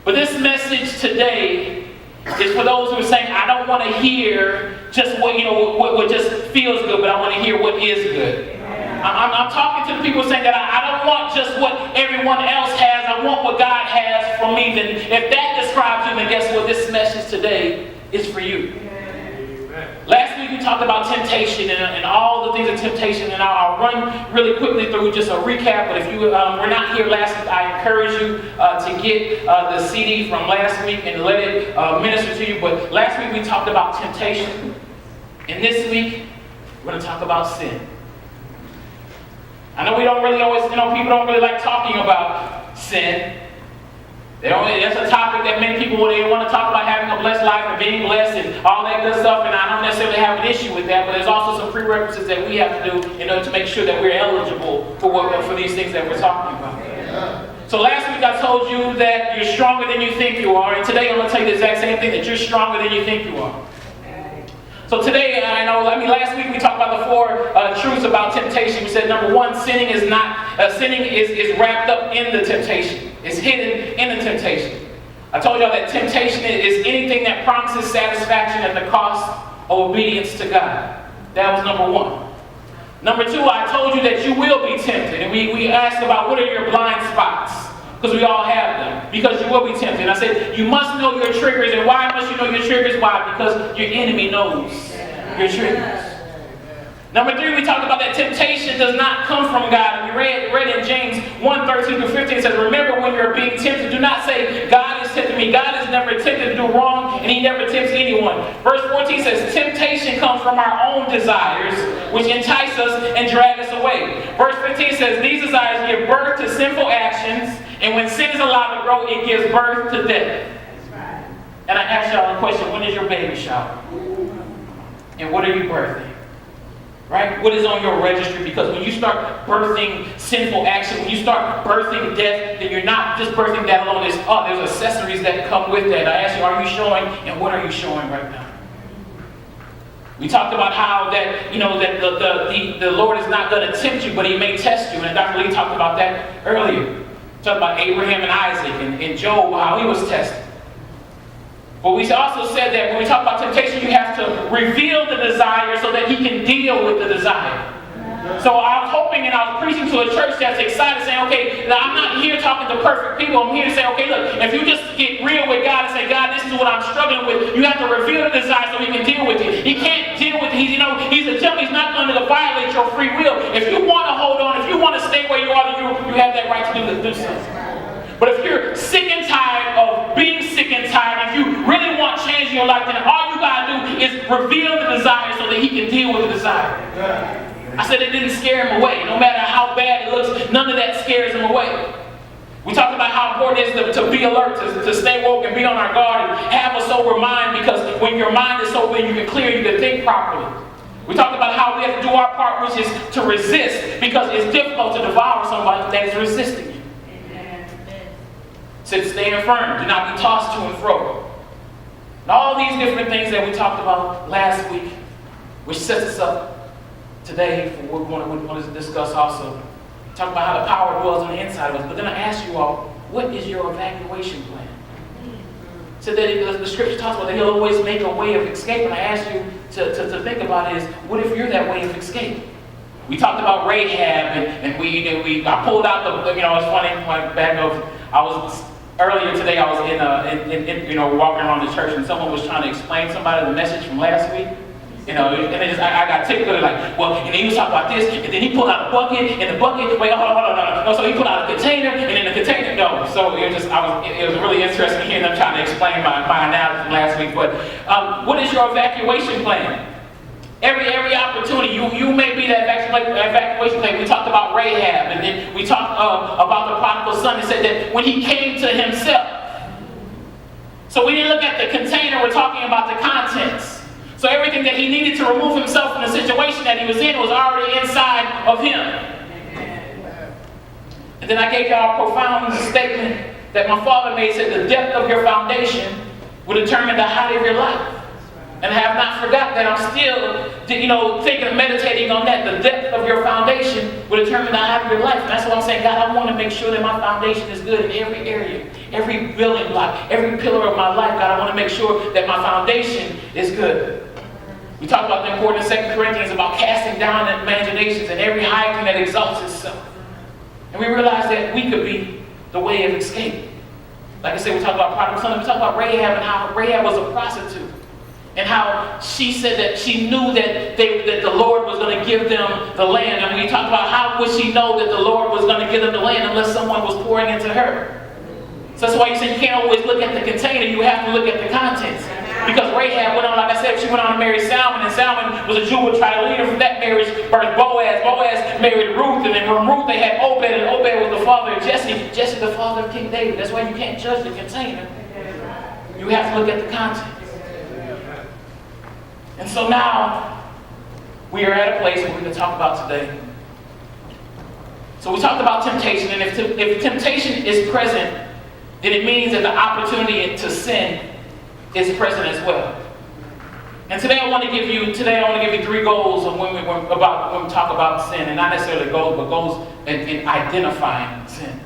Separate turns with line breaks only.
But this message today is for those who are saying, I don't want to hear just what just feels good, but I want to hear what is good. I'm talking to the people saying that I don't want just what everyone else has. I want what God has for me. Then if that describes you, then guess what? This message today is for you. Last week we talked about temptation and all the things of temptation, and I'll run really quickly through just a recap. But if you were not here last week, I encourage you to get the CD from last week and let it minister to you. But last week we talked about temptation, and this week we're going to talk about sin. I know we don't really always, people don't really like talking about sin. That's a topic that many people they want to talk about having a blessed life and being blessed and all that good stuff, and I don't necessarily have an issue with that, but there's also some prerequisites that we have to do in order to make sure that we're eligible for these things that we're talking about. So last week I told you that you're stronger than you think you are, and today I'm going to tell you the exact same thing, that you're stronger than you think you are. So today, last week we talked about the four truths about temptation. We said number one, sinning is wrapped up in the temptation. It's hidden in the temptation. I told y'all that temptation is anything that promises satisfaction at the cost of obedience to God. That was number one. Number two, I told you that you will be tempted. And we asked about what are your blind spots. Because we all have them. Because you will be tempted. And I said, you must know your triggers. And why must you know your triggers? Why? Because your enemy knows your triggers. Number three, we talked about that temptation does not come from God. And we read in James 1:13-15, it says, remember when you're being tempted, do not say, God is tempting me. God is never tempted to do wrong, and he never tempts anyone. Verse 14 says, temptation comes from our own desires, which entice us and drag us away. Verse 15 says, these desires give birth to sinful actions, and when sin is allowed to grow, it gives birth to death. And I asked y'all a question, when is your baby shower? And what are you birthing? Right? What is on your registry? Because when you start birthing sinful action, when you start birthing death, then you're not just birthing that alone. There's accessories that come with that. I asked you, are you showing, and what are you showing right now? We talked about how that the Lord is not going to tempt you, but he may test you. And Dr. Lee talked about that earlier. We talked about Abraham and Isaac and Job, how he was tested. But we also said that when we talk about temptation, you have to reveal the desire so that he can deal with the desire. So I was hoping and I was preaching to a church that's excited, saying, okay, now I'm not here talking to perfect people. I'm here to say, okay, look, if you just get real with God and say, God, this is what I'm struggling with, you have to reveal the desire so he can deal with it. He can't deal with it. He's a gentleman. He's not going to violate your free will. If you want to hold on, if you want to stay where you are, then you have that right to do something. But if you're sick and tired of being sick and tired, if you really want change in your life, then all you got to do is reveal the desire so that he can deal with the desire. I said it didn't scare him away. No matter how bad it looks, none of that scares him away. We talked about how important it is to be alert, to stay woke and be on our guard and have a sober mind, because when your mind is sober and you can clear, you can think properly. We talked about how we have to do our part, which is to resist, because it's difficult to devour somebody that is resisting you. Said stand firm, do not be tossed to and fro. And all these different things that we talked about last week, which sets us up today for what we want to discuss also. Talk about how the power dwells on the inside of us. But then I ask you all, what is your evacuation plan? So that the scripture talks about that he'll always make a way of escape. And I ask you to think about is, what if you're that way of escape? We talked about Rahab, and I pulled out the, it's funny, earlier today I was walking around the church, and someone was trying to explain somebody the message from last week. And I got tickled, like, well, and he was talking about this, and then he pulled out a bucket, and the bucket, wait, hold on, no, so he pulled out a container, and then the container, no. So it was really interesting hearing them trying to explain my analogy from last week. But what is your evacuation plan? Every opportunity, you may be that evacuation plan. We talked about Rahab, and then we talked about the prodigal son, and said that when he came to himself. So we didn't look at the container, we're talking about the contents. So everything that he needed to remove himself from the situation that he was in was already inside of him. And then I gave y'all a profound statement that my father made, said the depth of your foundation will determine the height of your life. And I have not forgot that. I'm still, thinking and meditating on that. The depth of your foundation will determine the height of your life. And that's what I'm saying. God, I want to make sure that my foundation is good in every area. every building block, every pillar of my life, God, I want to make sure that my foundation is good. We talked about the importance of 2 Corinthians about casting down imaginations and every high thing that exalts itself. And we realized that we could be the way of escape. Like I said, we talked about prodigal son. We talked about Rahab and how Rahab was a prostitute. And how she said that she knew that the Lord was going to give them the land. And we talked about how would she know that the Lord was going to give them the land unless someone was pouring into her. So that's why you say you can't always look at the container. You have to look at the contents. Because Rahab went on, like I said, she went on to marry Salmon. And Salmon was a Jew who tried to lead her from that marriage. Birthed Boaz. Boaz married Ruth. And then from Ruth they had Obed. And Obed was the father of Jesse. Jesse the father of King David. That's why you can't judge the container. You have to look at the contents. And so now, we are at a place where we're going to talk about today. So we talked about temptation, and if temptation is present, then it means that the opportunity to sin is present as well. And today I want to give you 3 goals of when we talk about sin, and not necessarily goals, but goals in identifying sin.